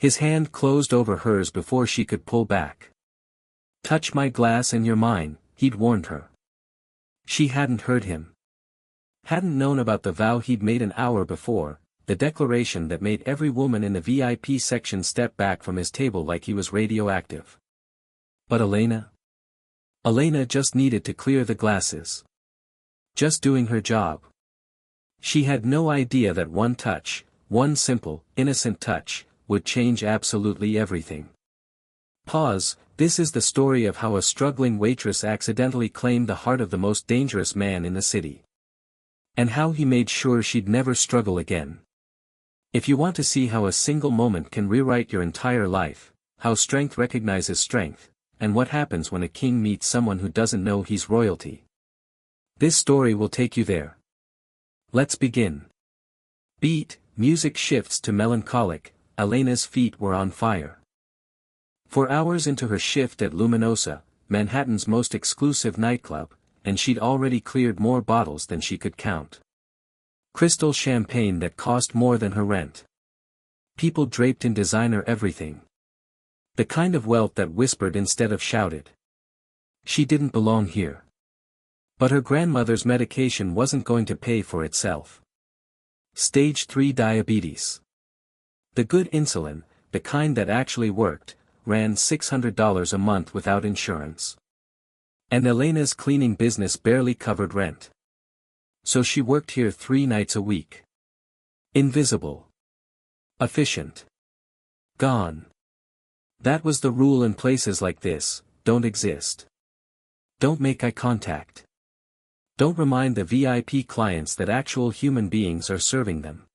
His hand closed over hers before she could pull back. "Touch my glass and you're mine," he'd warned her. She hadn't heard him. Hadn't known about the vow he'd made an hour before, the declaration that made every woman in the VIP section step back from his table like he was radioactive. But Elena? Elena just needed to clear the glasses. Just doing her job. She had no idea that one touch, one simple, innocent touch, would change absolutely everything. Pause. This is the story of how a struggling waitress accidentally claimed the heart of the most dangerous man in the city. And how he made sure she'd never struggle again. If you want to see how a single moment can rewrite your entire life, how strength recognizes strength, and what happens when a king meets someone who doesn't know he's royalty, this story will take you there. Let's begin. Beat, music shifts to melancholic, Elena's feet were on fire. 4 hours into her shift at Luminosa, Manhattan's most exclusive nightclub, and she'd already cleared more bottles than she could count. Crystal champagne that cost more than her rent. People draped in designer everything. The kind of wealth that whispered instead of shouted. She didn't belong here. But her grandmother's medication wasn't going to pay for itself. Stage 3 diabetes. The good insulin, the kind that actually worked, ran $600 a month without insurance. And Elena's cleaning business barely covered rent. So she worked here 3 nights a week. Invisible. Efficient. Gone. That was the rule in places like this: don't exist. Don't make eye contact. Don't remind the VIP clients that actual human beings are serving them.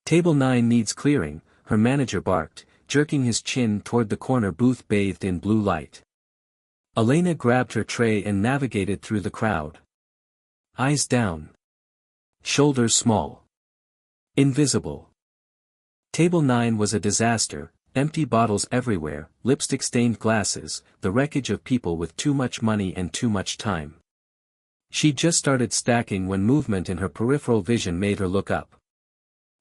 Table 9 needs clearing, her manager barked, jerking his chin toward the corner booth bathed in blue light. Elena grabbed her tray and navigated through the crowd. Eyes down. Shoulders small. Invisible. Table 9 was a disaster, empty bottles everywhere, lipstick-stained glasses, the wreckage of people with too much money and too much time. She just started stacking when movement in her peripheral vision made her look up.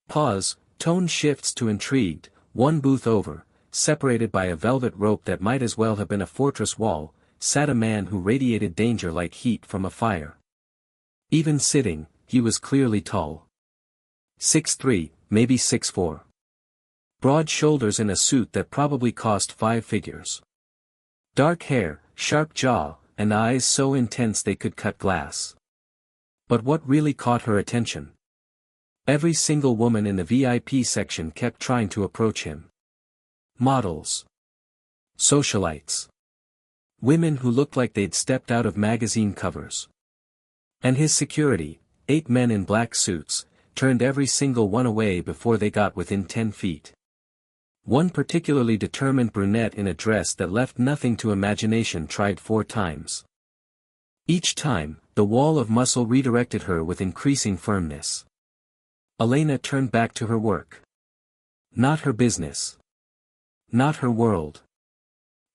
Pause, tone shifts to intrigued. One booth over, separated by a velvet rope that might as well have been a fortress wall, sat a man who radiated danger like heat from a fire. Even sitting, he was clearly tall. 6'3", maybe 6'4". Broad shoulders in a suit that probably cost 5 figures. Dark hair, sharp jaw, and eyes so intense they could cut glass. But what really caught her attention? Every single woman in the VIP section kept trying to approach him. Models. Socialites. Women who looked like they'd stepped out of magazine covers. And his security, 8 men in black suits, turned every single one away before they got within 10 feet. One particularly determined brunette in a dress that left nothing to imagination tried 4 times. Each time, the wall of muscle redirected her with increasing firmness. Elena turned back to her work. Not her business. Not her world.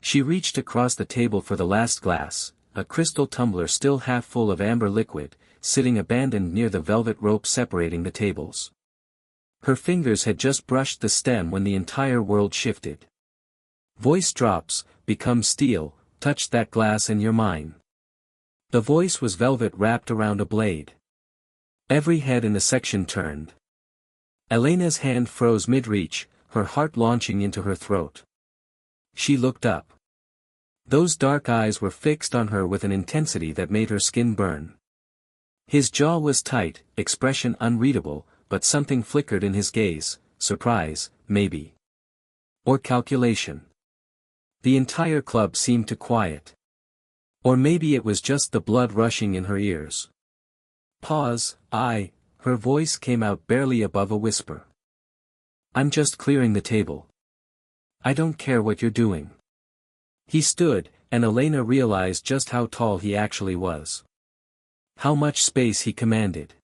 She reached across the table for the last glass, a crystal tumbler still half full of amber liquid, sitting abandoned near the velvet rope separating the tables. Her fingers had just brushed the stem when the entire world shifted. Voice drops, become steel, touch that glass and you're mine. The voice was velvet wrapped around a blade. Every head in the section turned. Elena's hand froze mid-reach, her heart launching into her throat. She looked up. Those dark eyes were fixed on her with an intensity that made her skin burn. His jaw was tight, expression unreadable, but something flickered in his gaze, surprise, maybe. Or calculation. The entire club seemed to quiet. Or maybe it was just the blood rushing in her ears. Pause, her voice came out barely above a whisper. I'm just clearing the table. I don't care what you're doing. He stood, and Elena realized just how tall he actually was. How much space he commanded.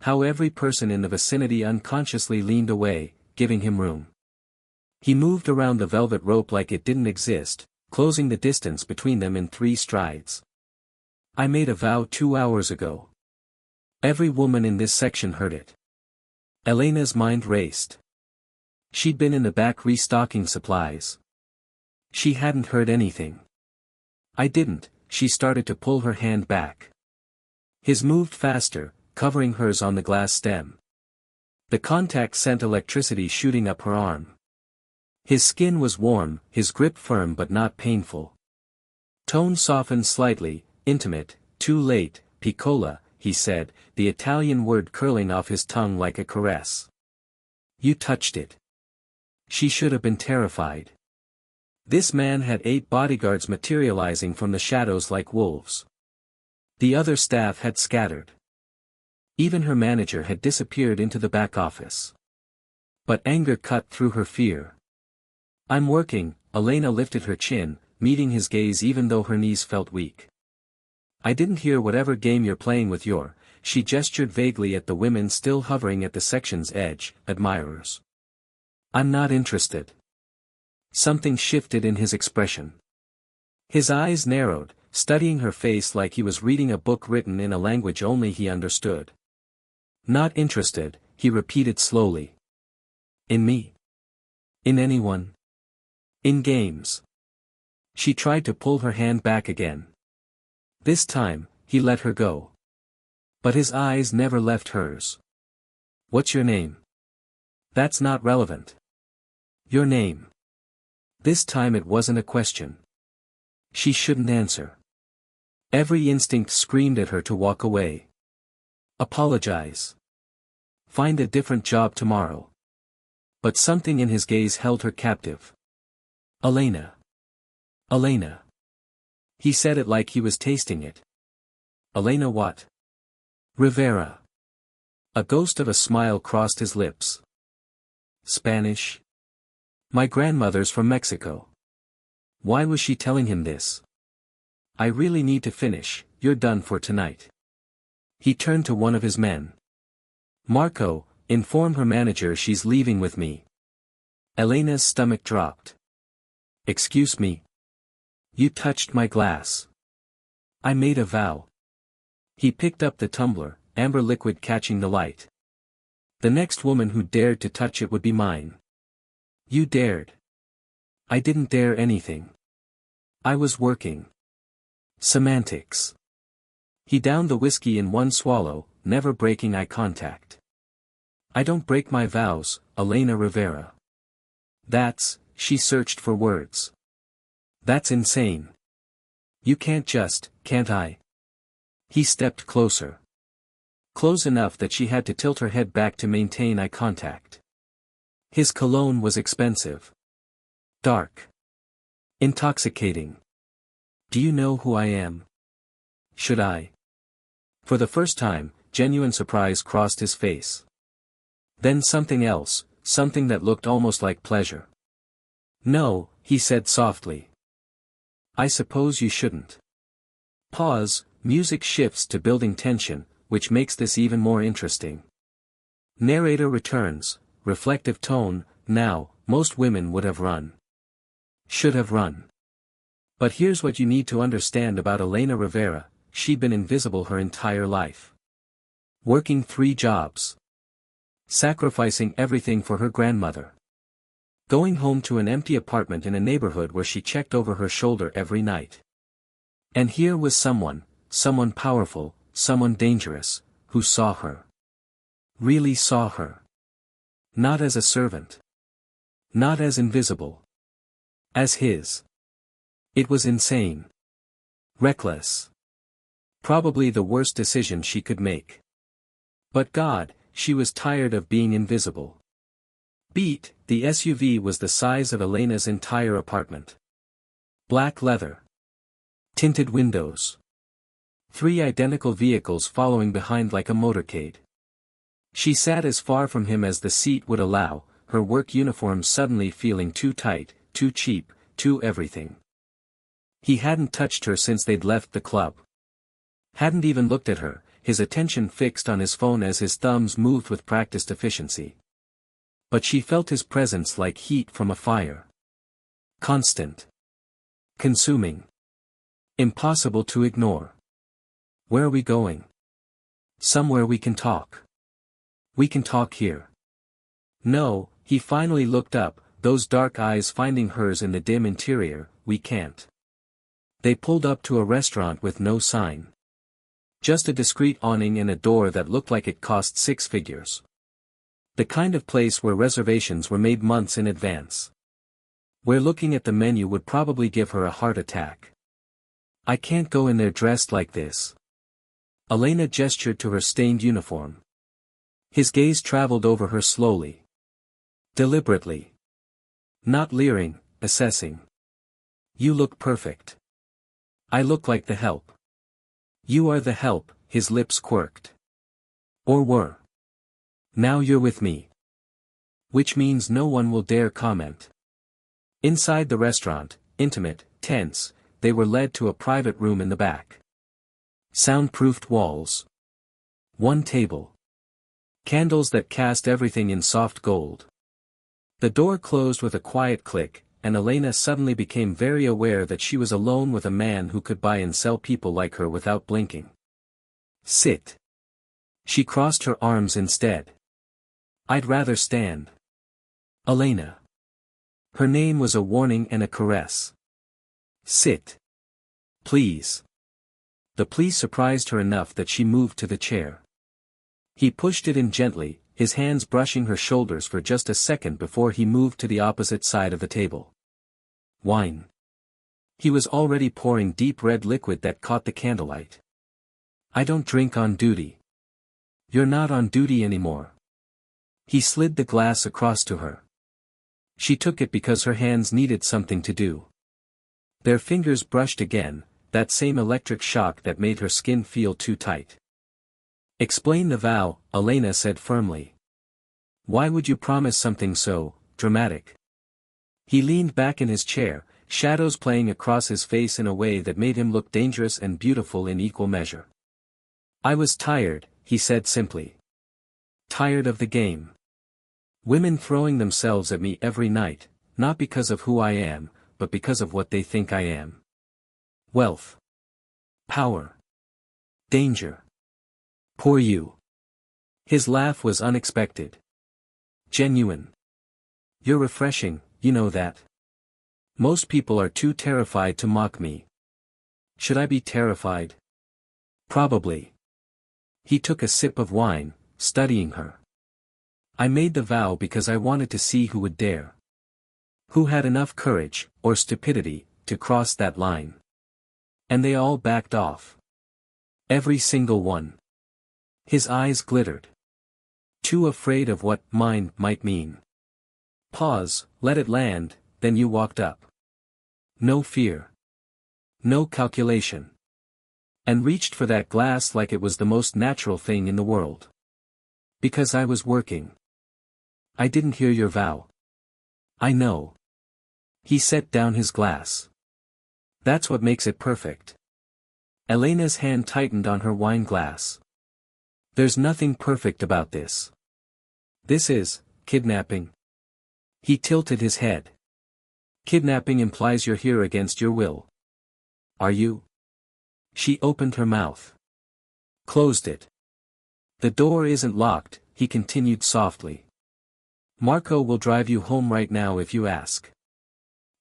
How every person in the vicinity unconsciously leaned away, giving him room. He moved around the velvet rope like it didn't exist, closing the distance between them in 3 strides. I made a vow 2 hours ago. Every woman in this section heard it. Elena's mind raced. She'd been in the back restocking supplies. She hadn't heard anything. I didn't. She started to pull her hand back. His moved faster, covering hers on the glass stem. The contact sent electricity shooting up her arm. His skin was warm, his grip firm but not painful. Tone softened slightly, intimate. Too late, piccola, he said, the Italian word curling off his tongue like a caress. You touched it. She should have been terrified. This man had 8 bodyguards materializing from the shadows like wolves. The other staff had scattered. Even her manager had disappeared into the back office. But anger cut through her fear. I'm working, Elena lifted her chin, meeting his gaze even though her knees felt weak. I didn't hear whatever game you're playing with your, she gestured vaguely at the women still hovering at the section's edge, admirers. I'm not interested. Something shifted in his expression. His eyes narrowed, studying her face like he was reading a book written in a language only he understood. Not interested, he repeated slowly. In me? In anyone? In games? She tried to pull her hand back again. This time, he let her go. But his eyes never left hers. What's your name? That's not relevant. Your name. This time it wasn't a question. She shouldn't answer. Every instinct screamed at her to walk away. Apologize. Find a different job tomorrow. But something in his gaze held her captive. Elena. Elena. He said it like he was tasting it. Elena what? Rivera. A ghost of a smile crossed his lips. Spanish? My grandmother's from Mexico. Why was she telling him this? I really need to finish, you're done for tonight. He turned to one of his men. Marco, inform her manager she's leaving with me. Elena's stomach dropped. Excuse me. You touched my glass. I made a vow. He picked up the tumbler, amber liquid catching the light. The next woman who dared to touch it would be mine. You dared. I didn't dare anything. I was working. Semantics. He downed the whiskey in one swallow, never breaking eye contact. I don't break my vows, Elena Rivera. She searched for words. That's insane. You can't just, can't I? He stepped closer. Close enough that she had to tilt her head back to maintain eye contact. His cologne was expensive. Dark. Intoxicating. Do you know who I am? Should I? For the first time, genuine surprise crossed his face. Then something else, something that looked almost like pleasure. No, he said softly. I suppose you shouldn't. Pause, music shifts to building tension, which makes this even more interesting. Narrator returns, reflective tone, now, most women would have run. Should have run. But here's what you need to understand about Elena Rivera, she'd been invisible her entire life. Working 3 jobs. Sacrificing everything for her grandmother. Going home to an empty apartment in a neighborhood where she checked over her shoulder every night. And here was someone powerful, someone dangerous, who saw her. Really saw her. Not as a servant. Not as invisible. As his. It was insane. Reckless. Probably the worst decision she could make. But God, she was tired of being invisible. Beat, the SUV was the size of Elena's entire apartment. Black leather. Tinted windows. 3 identical vehicles following behind like a motorcade. She sat as far from him as the seat would allow, her work uniform suddenly feeling too tight, too cheap, too everything. He hadn't touched her since they'd left the club. Hadn't even looked at her, his attention fixed on his phone as his thumbs moved with practiced efficiency. But she felt his presence like heat from a fire. Constant. Consuming. Impossible to ignore. Where are we going? Somewhere we can talk. We can talk here. No, He finally looked up, those dark eyes finding hers in the dim interior. "We can't." They pulled up to a restaurant with no sign. Just a discreet awning and a door that looked like it cost 6 figures. The kind of place where reservations were made months in advance. Where looking at the menu would probably give her a heart attack. "I can't go in there dressed like this." Elena gestured to her stained uniform. His gaze traveled over her slowly. Deliberately. Not leering, assessing. "You look perfect." "I look like the help." "You are the help," his lips quirked. "Or were. Now you're with me." Which means no one will dare comment. Inside the restaurant, intimate, tense, they were led to a private room in the back. Soundproofed walls. One table. Candles that cast everything in soft gold. The door closed with a quiet click, and Elena suddenly became very aware that she was alone with a man who could buy and sell people like her without blinking. "Sit." She crossed her arms instead. "I'd rather stand." "Elena." Her name was a warning and a caress. "Sit. Please." The please surprised her enough that she moved to the chair. He pushed it in gently, his hands brushing her shoulders for just a second before he moved to the opposite side of the table. "Wine." He was already pouring deep red liquid that caught the candlelight. "I don't drink on duty." "You're not on duty anymore." He slid the glass across to her. She took it because her hands needed something to do. Their fingers brushed again, that same electric shock that made her skin feel too tight. "Explain the vow," Elena said firmly. "Why would you promise something so dramatic?" He leaned back in his chair, shadows playing across his face in a way that made him look dangerous and beautiful in equal measure. "I was tired," he said simply. "Tired of the game. Women throwing themselves at me every night, not because of who I am, but because of what they think I am. Wealth. Power. Danger. Poor you." His laugh was unexpected. Genuine. "You're refreshing, you know that. Most people are too terrified to mock me." "Should I be terrified?" "Probably." He took a sip of wine, studying her. "I made the vow because I wanted to see who would dare. Who had enough courage, or stupidity, to cross that line. And they all backed off. Every single one." His eyes glittered. "Too afraid of what mine might mean." Pause, let it land, then you walked up. No fear. No calculation. And reached for that glass like it was the most natural thing in the world. "Because I was working." "I didn't hear your vow." "I know." He set down his glass. "That's what makes it perfect." Elena's hand tightened on her wine glass. "There's nothing perfect about this. This is kidnapping." He tilted his head. "Kidnapping implies you're here against your will." "Are you?" She opened her mouth. Closed it. "The door isn't locked," he continued softly. "Marco will drive you home right now if you ask.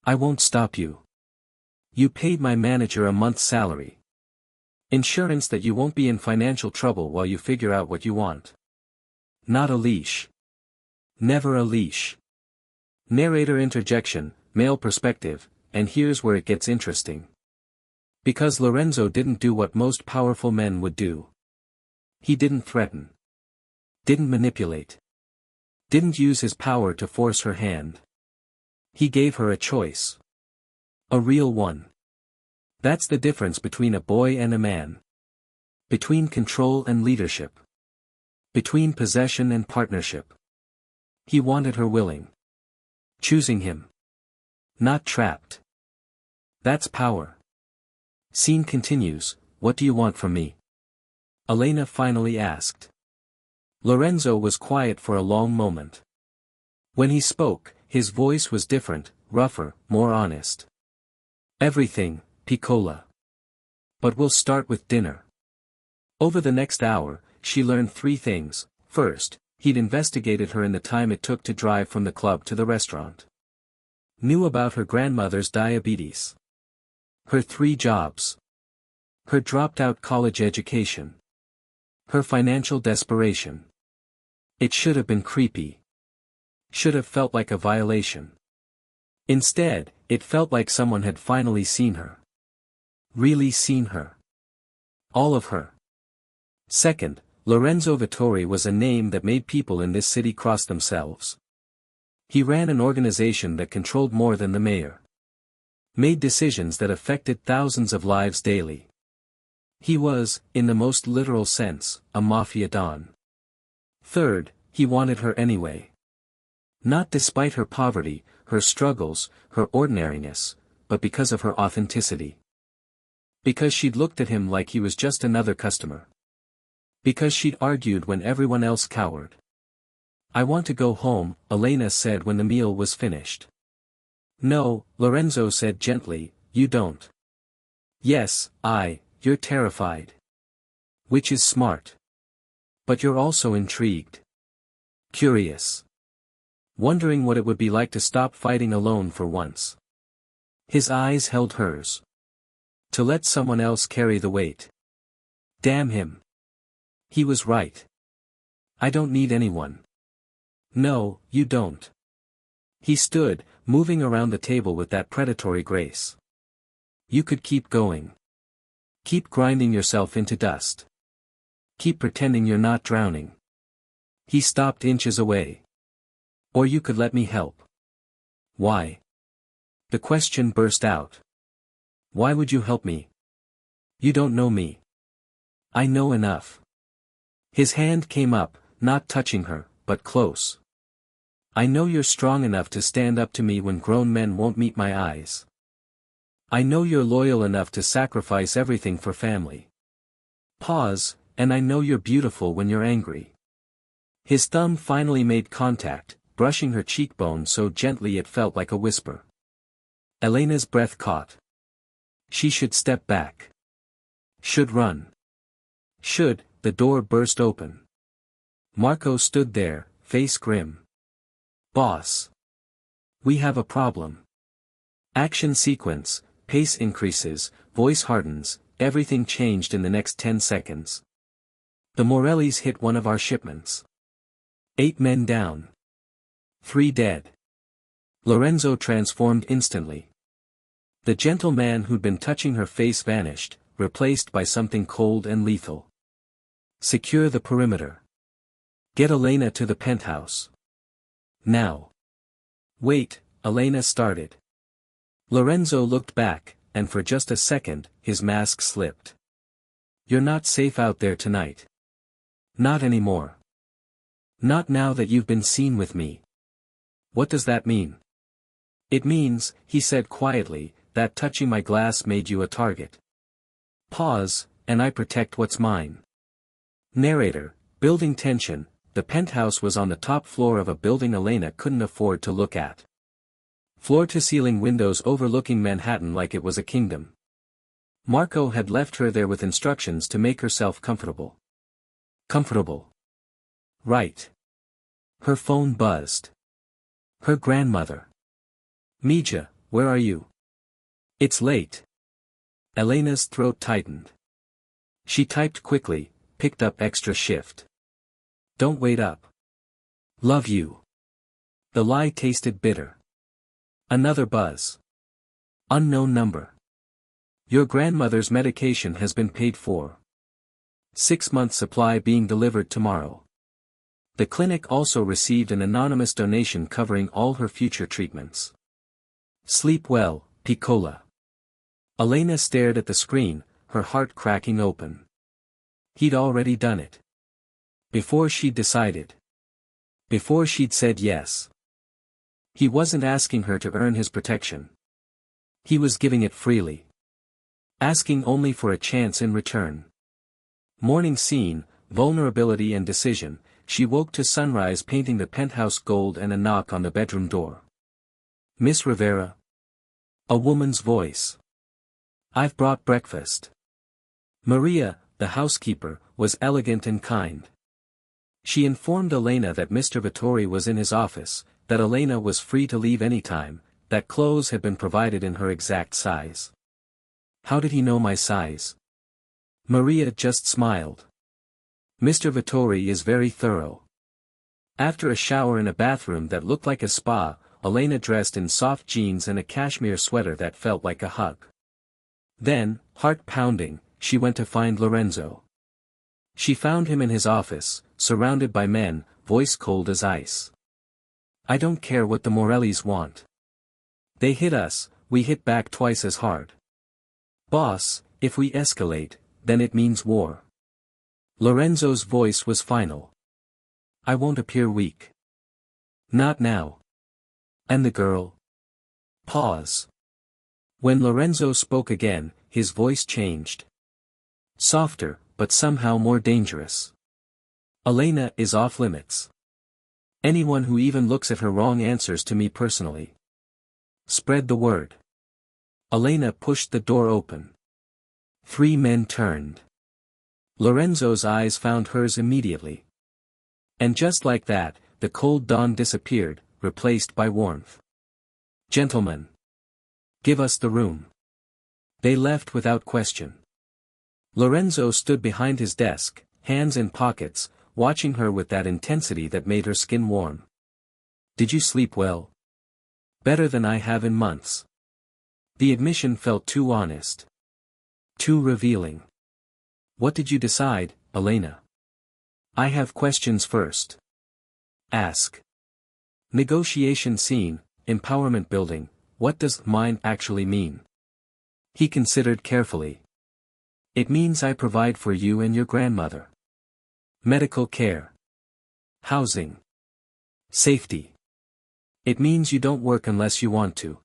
I won't stop you. You paid my manager a month's salary. Insurance that you won't be in financial trouble while you figure out what you want. Not a leash. Never a leash." Narrator interjection, male perspective, and here's where it gets interesting. Because Lorenzo didn't do what most powerful men would do. He didn't threaten. Didn't manipulate. Didn't use his power to force her hand. He gave her a choice. A real one. That's the difference between a boy and a man. Between control and leadership. Between possession and partnership. He wanted her willing. Choosing him. Not trapped. That's power. Scene continues. "What do you want from me?" Elena finally asked. Lorenzo was quiet for a long moment. When he spoke, his voice was different, rougher, more honest. "Everything, Piccola. But we'll start with dinner." Over the next hour, she learned 3 things. First, He'd investigated her in the time it took to drive from the club to the restaurant. Knew about her grandmother's diabetes. Her 3 jobs. Her dropped-out college education. Her financial desperation. It should have been creepy. Should have felt like a violation. Instead, it felt like someone had finally seen her. Really seen her. All of her. Second, Lorenzo Vittori was a name that made people in this city cross themselves. He ran an organization that controlled more than the mayor. Made decisions that affected thousands of lives daily. He was, in the most literal sense, a mafia don. Third, he wanted her anyway. Not despite her poverty, her struggles, her ordinariness, but because of her authenticity. Because she'd looked at him like he was just another customer. Because she'd argued when everyone else cowered. "I want to go home," Elena said when the meal was finished. "No," Lorenzo said gently, "you don't." "Yes, you're terrified. Which is smart. But you're also intrigued. Curious. Wondering what it would be like to stop fighting alone for once." His eyes held hers. To let someone else carry the weight. Damn him. He was right. "I don't need anyone." "No, you don't." He stood, moving around the table with that predatory grace. "You could keep going. Keep grinding yourself into dust. Keep pretending you're not drowning." He stopped inches away. "Or you could let me help." "Why?" The question burst out. "Why would you help me? You don't know me." "I know enough." His hand came up, not touching her, but close. "I know you're strong enough to stand up to me when grown men won't meet my eyes. I know you're loyal enough to sacrifice everything for family. Pause, and I know you're beautiful when you're angry." His thumb finally made contact, brushing her cheekbone so gently it felt like a whisper. Elena's breath caught. She should step back. Should run. The door burst open. Marco stood there, face grim. "Boss. We have a problem." Action sequence, pace increases, voice hardens, everything changed in the next 10 seconds. "The Morellis hit one of our shipments. 8 men down. 3 dead." Lorenzo transformed instantly. The gentle man who'd been touching her face vanished, replaced by something cold and lethal. "Secure the perimeter. Get Elena to the penthouse. Now." "Wait," Elena started. Lorenzo looked back, and for just a second, his mask slipped. "You're not safe out there tonight. Not anymore. Not now that you've been seen with me." "What does that mean?" "It means," he said quietly, "that touching my glass made you a target. Pause, and I protect what's mine." Narrator, building tension. The penthouse was on the top floor of a building Elena couldn't afford to look at. Floor-to-ceiling windows overlooking Manhattan like it was a kingdom. Marco had left her there with instructions to make herself comfortable. Comfortable. Right. Her phone buzzed. Her grandmother. "Mija, where are you?" "It's late." Elena's throat tightened. She typed quickly, picked up extra shift. "Don't wait up. Love you." The lie tasted bitter. Another buzz. Unknown number. "Your grandmother's medication has been paid for. 6-month supply being delivered tomorrow. The clinic also received an anonymous donation covering all her future treatments. Sleep well, Piccola." Elena stared at the screen, her heart cracking open. He'd already done it. Before she'd decided. Before she'd said yes. He wasn't asking her to earn his protection. He was giving it freely. Asking only for a chance in return. Morning scene, vulnerability and decision. She woke to sunrise painting the penthouse gold and a knock on the bedroom door. "Miss Rivera?" A woman's voice. "I've brought breakfast." Maria, the housekeeper, was elegant and kind. She informed Elena that Mr. Vittori was in his office, that Elena was free to leave any time, that clothes had been provided in her exact size. How did he know my size? Maria just smiled. Mr. Vittori is very thorough. After a shower in a bathroom that looked like a spa, Elena dressed in soft jeans and a cashmere sweater that felt like a hug. Then, heart pounding, she went to find Lorenzo. She found him in his office, surrounded by men, voice cold as ice. I don't care what the Morellis want. They hit us, we hit back twice as hard. Boss, if we escalate, then it means war. Lorenzo's voice was final. I won't appear weak. Not now. And the girl? Pause. When Lorenzo spoke again, his voice changed. Softer, but somehow more dangerous. Elena is off limits. Anyone who even looks at her wrong answers to me personally. Spread the word. Elena pushed the door open. 3 men turned. Lorenzo's eyes found hers immediately. And just like that, the cold dawn disappeared, replaced by warmth. Gentlemen. Give us the room. They left without question. Lorenzo stood behind his desk, hands in pockets, watching her with that intensity that made her skin warm. Did you sleep well? Better than I have in months. The admission felt too honest. Too revealing. What did you decide, Elena? I have questions first. Ask. Negotiation scene, empowerment building, what does mine actually mean? He considered carefully. It means I provide for you and your grandmother. Medical care. Housing. Safety. It means you don't work unless you want to.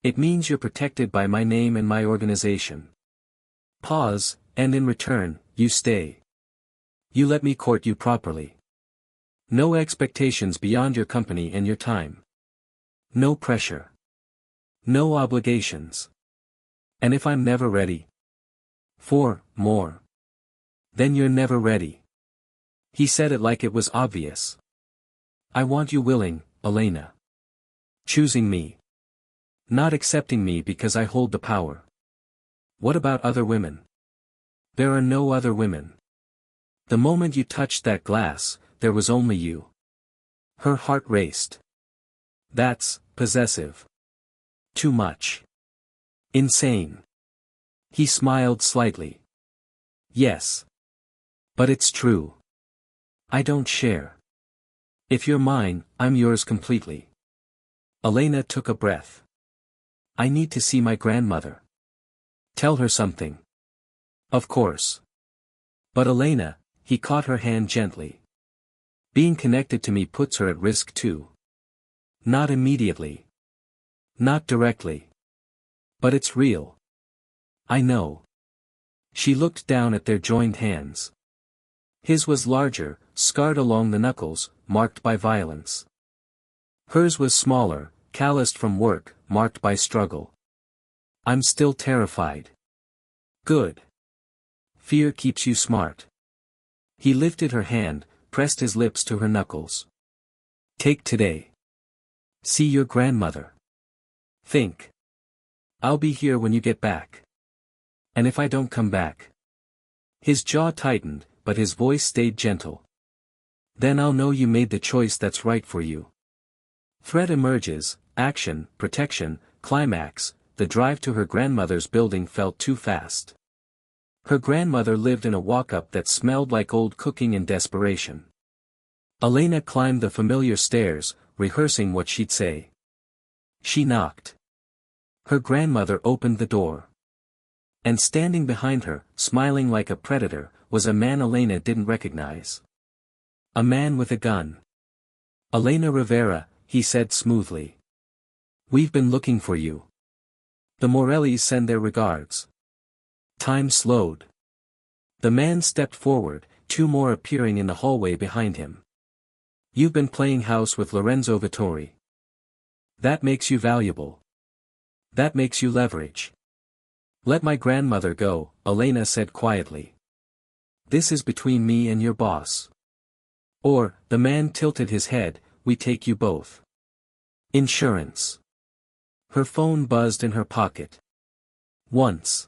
It means you're protected by my name and my organization. Pause, and in return, you stay. You let me court you properly. No expectations beyond your company and your time. No pressure. No obligations. And if I'm never ready? For more. Then you're never ready. He said it like it was obvious. I want you willing, Elena. Choosing me. Not accepting me because I hold the power. What about other women? There are no other women. The moment you touched that glass, there was only you. Her heart raced. That's possessive. Too much. Insane. He smiled slightly. Yes. But it's true. I don't share. If you're mine, I'm yours completely. Elena took a breath. I need to see my grandmother. Tell her something. Of course. But Elena, he caught her hand gently. Being connected to me puts her at risk too. Not immediately. Not directly. But it's real. I know. She looked down at their joined hands. His was larger, scarred along the knuckles, marked by violence. Hers was smaller, calloused from work, marked by struggle. I'm still terrified. Good. Fear keeps you smart. He lifted her hand, pressed his lips to her knuckles. Take today. See your grandmother. Think. I'll be here when you get back. And if I don't come back? His jaw tightened, but his voice stayed gentle. Then I'll know you made the choice that's right for you. Threat emerges, action, protection, climax. The drive to her grandmother's building felt too fast. Her grandmother lived in a walk-up that smelled like old cooking in desperation. Elena climbed the familiar stairs, rehearsing what she'd say. She knocked. Her grandmother opened the door. And standing behind her, smiling like a predator, was a man Elena didn't recognize. A man with a gun. Elena Rivera, he said smoothly. We've been looking for you. The Morellis send their regards. Time slowed. The man stepped forward, 2 more appearing in the hallway behind him. You've been playing house with Lorenzo Vittori. That makes you valuable. That makes you leverage. Let my grandmother go, Elena said quietly. This is between me and your boss. Or, the man tilted his head, we take you both. Insurance. Her phone buzzed in her pocket. Once.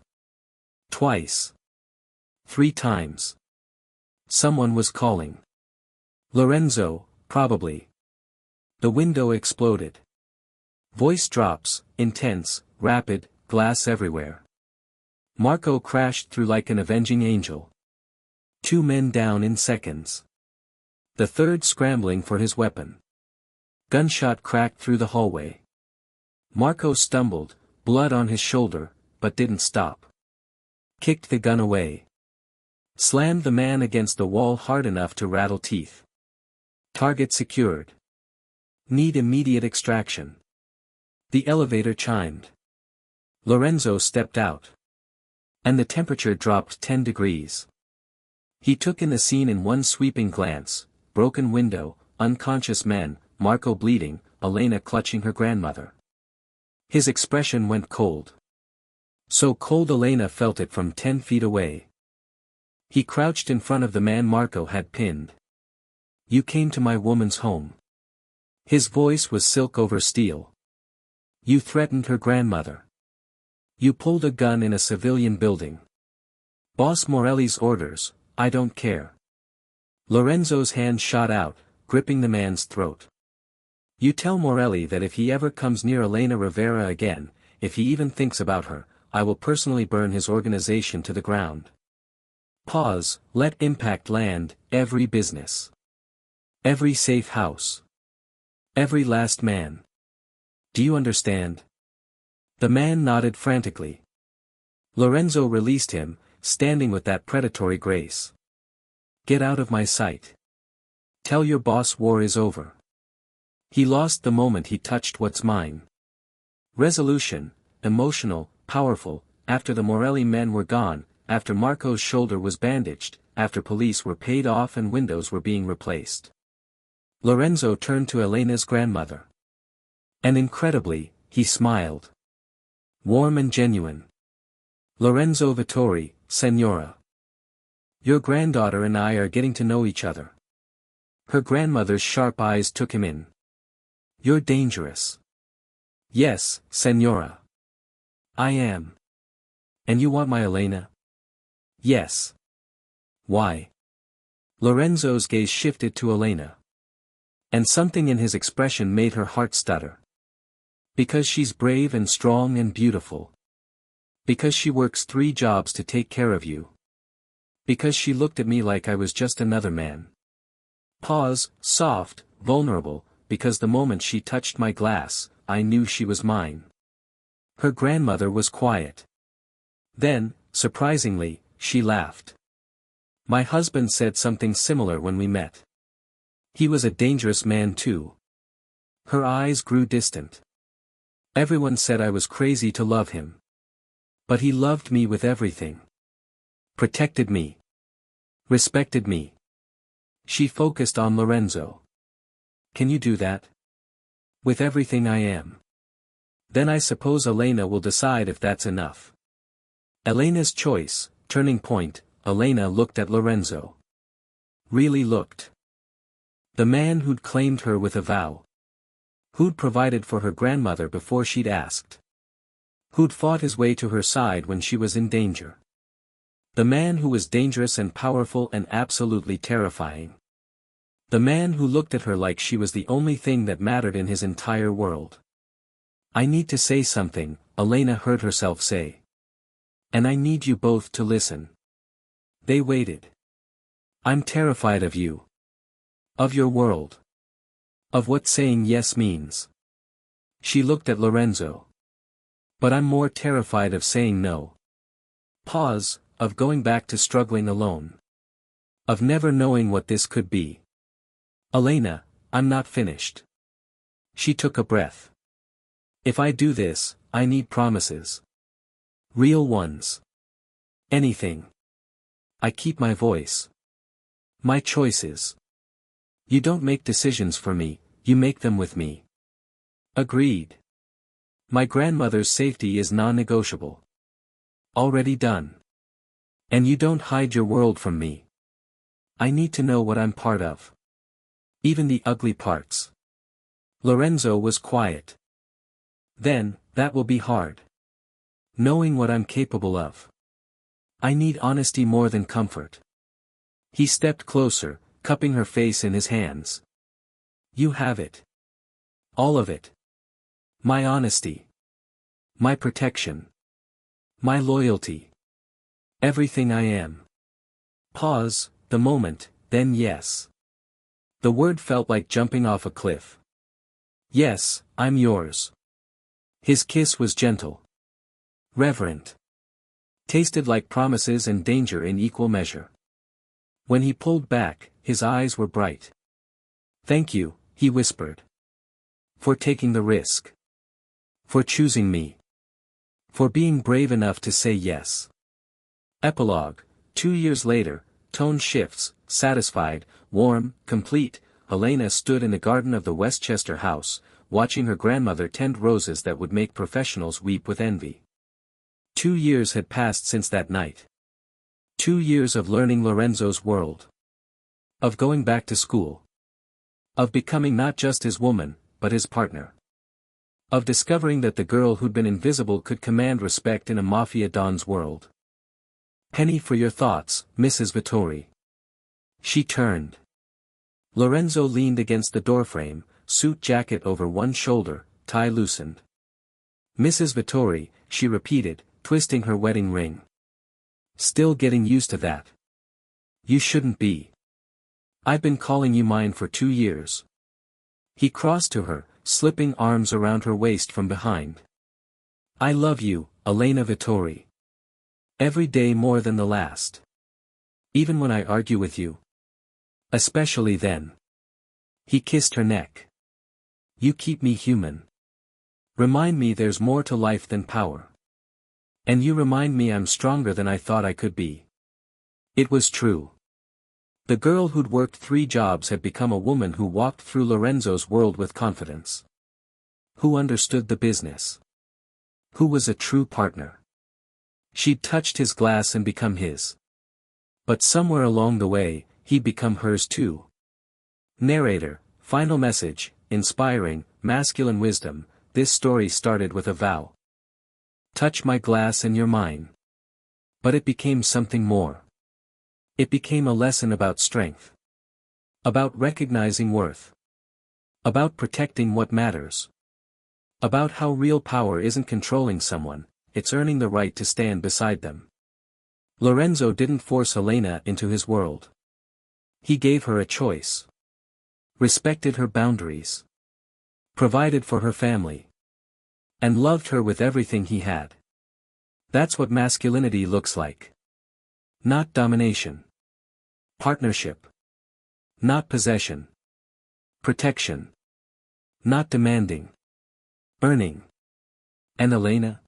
Twice. 3 times. Someone was calling. Lorenzo, probably. The window exploded. Voice drops, intense, rapid, glass everywhere. Marco crashed through like an avenging angel. 2 men down in seconds. The third scrambling for his weapon. Gunshot cracked through the hallway. Marco stumbled, blood on his shoulder, but didn't stop. Kicked the gun away. Slammed the man against the wall hard enough to rattle teeth. Target secured. Need immediate extraction. The elevator chimed. Lorenzo stepped out. And the temperature dropped 10 degrees. He took in the scene in one sweeping glance: broken window, unconscious men, Marco bleeding, Elena clutching her grandmother. His expression went cold. So cold Elena felt it from 10 feet away. He crouched in front of the man Marco had pinned. You came to my woman's home. His voice was silk over steel. You threatened her grandmother. You pulled a gun in a civilian building. Boss Morelli's orders, I don't care. Lorenzo's hand shot out, gripping the man's throat. You tell Morelli that if he ever comes near Elena Rivera again, if he even thinks about her, I will personally burn his organization to the ground. Pause, let impact land, every business. Every safe house. Every last man. Do you understand? The man nodded frantically. Lorenzo released him, standing with that predatory grace. Get out of my sight. Tell your boss war is over. He lost the moment he touched what's mine. Resolution, emotional, powerful, after the Morelli men were gone, after Marco's shoulder was bandaged, after police were paid off and windows were being replaced. Lorenzo turned to Elena's grandmother. And incredibly, he smiled. Warm and genuine. Lorenzo Vittori, Senora. Your granddaughter and I are getting to know each other. Her grandmother's sharp eyes took him in. You're dangerous. Yes, Senora. I am. And you want my Elena? Yes. Why? Lorenzo's gaze shifted to Elena. And something in his expression made her heart stutter. Because she's brave and strong and beautiful. Because she works 3 jobs to take care of you. Because she looked at me like I was just another man. Pause, soft, vulnerable, because the moment she touched my glass, I knew she was mine. Her grandmother was quiet. Then, surprisingly, she laughed. My husband said something similar when we met. He was a dangerous man too. Her eyes grew distant. Everyone said I was crazy to love him. But he loved me with everything. Protected me. Respected me. She focused on Lorenzo. Can you do that? With everything I am. Then I suppose Elena will decide if that's enough. Elena's choice, turning point, Elena looked at Lorenzo. Really looked. The man who'd claimed her with a vow. Who'd provided for her grandmother before she'd asked. Who'd fought his way to her side when she was in danger. The man who was dangerous and powerful and absolutely terrifying. The man who looked at her like she was the only thing that mattered in his entire world. I need to say something, Elena heard herself say. And I need you both to listen. They waited. I'm terrified of you. Of your world. Of what saying yes means. She looked at Lorenzo. But I'm more terrified of saying no. Pause, of going back to struggling alone. Of never knowing what this could be. Elena, I'm not finished. She took a breath. If I do this, I need promises. Real ones. Anything. I keep my voice. My choices. You don't make decisions for me, you make them with me. Agreed. My grandmother's safety is non-negotiable. Already done. And you don't hide your world from me. I need to know what I'm part of. Even the ugly parts. Lorenzo was quiet. Then, that will be hard. Knowing what I'm capable of. I need honesty more than comfort. He stepped closer, cupping her face in his hands. You have it. All of it. My honesty. My protection. My loyalty. Everything I am. Pause, the moment, then yes. The word felt like jumping off a cliff. Yes, I'm yours. His kiss was gentle. Reverent. Tasted like promises and danger in equal measure. When he pulled back, his eyes were bright. Thank you, he whispered. For taking the risk. For choosing me. For being brave enough to say yes. Epilogue. 2 years later, tone shifts, satisfied, warm, complete, Elena stood in the garden of the Westchester house, watching her grandmother tend roses that would make professionals weep with envy. 2 years had passed since that night. 2 years of learning Lorenzo's world. Of going back to school. Of becoming not just his woman, but his partner. Of discovering that the girl who'd been invisible could command respect in a Mafia don's world. Penny for your thoughts, Mrs. Vittori. She turned. Lorenzo leaned against the doorframe, suit jacket over one shoulder, tie loosened. Mrs. Vittori, she repeated, twisting her wedding ring. Still getting used to that. You shouldn't be. I've been calling you mine for 2 years. He crossed to her, slipping arms around her waist from behind. I love you, Elena Vittori. Every day more than the last. Even when I argue with you. Especially then. He kissed her neck. You keep me human. Remind me there's more to life than power. And you remind me I'm stronger than I thought I could be. It was true. The girl who'd worked 3 jobs had become a woman who walked through Lorenzo's world with confidence. Who understood the business. Who was a true partner. She'd touched his glass and become his. But somewhere along the way, he'd become hers too. Narrator, final message, inspiring, masculine wisdom, this story started with a vow. Touch my glass and you're mine. But it became something more. It became a lesson about strength. About recognizing worth. About protecting what matters. About how real power isn't controlling someone, it's earning the right to stand beside them. Lorenzo didn't force Elena into his world. He gave her a choice. Respected her boundaries. Provided for her family. And loved her with everything he had. That's what masculinity looks like. Not domination. Partnership. Not possession. Protection. Not demanding. Earning. And Elena?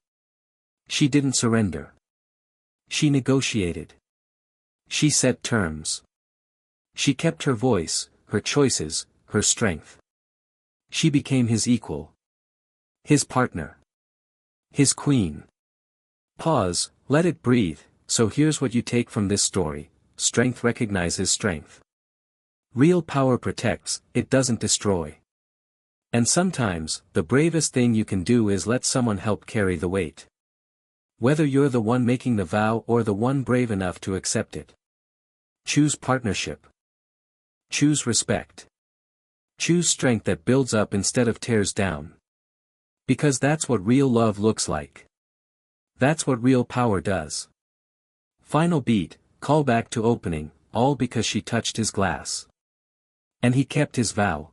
She didn't surrender. She negotiated. She set terms. She kept her voice, her choices, her strength. She became his equal. His partner. His queen. Pause, let it breathe. So here's what you take from this story. Strength recognizes strength. Real power protects, it doesn't destroy. And sometimes, the bravest thing you can do is let someone help carry the weight. Whether you're the one making the vow or the one brave enough to accept it. Choose partnership. Choose respect. Choose strength that builds up instead of tears down. Because that's what real love looks like. That's what real power does. Final beat, call back to opening, all because she touched his glass. And he kept his vow.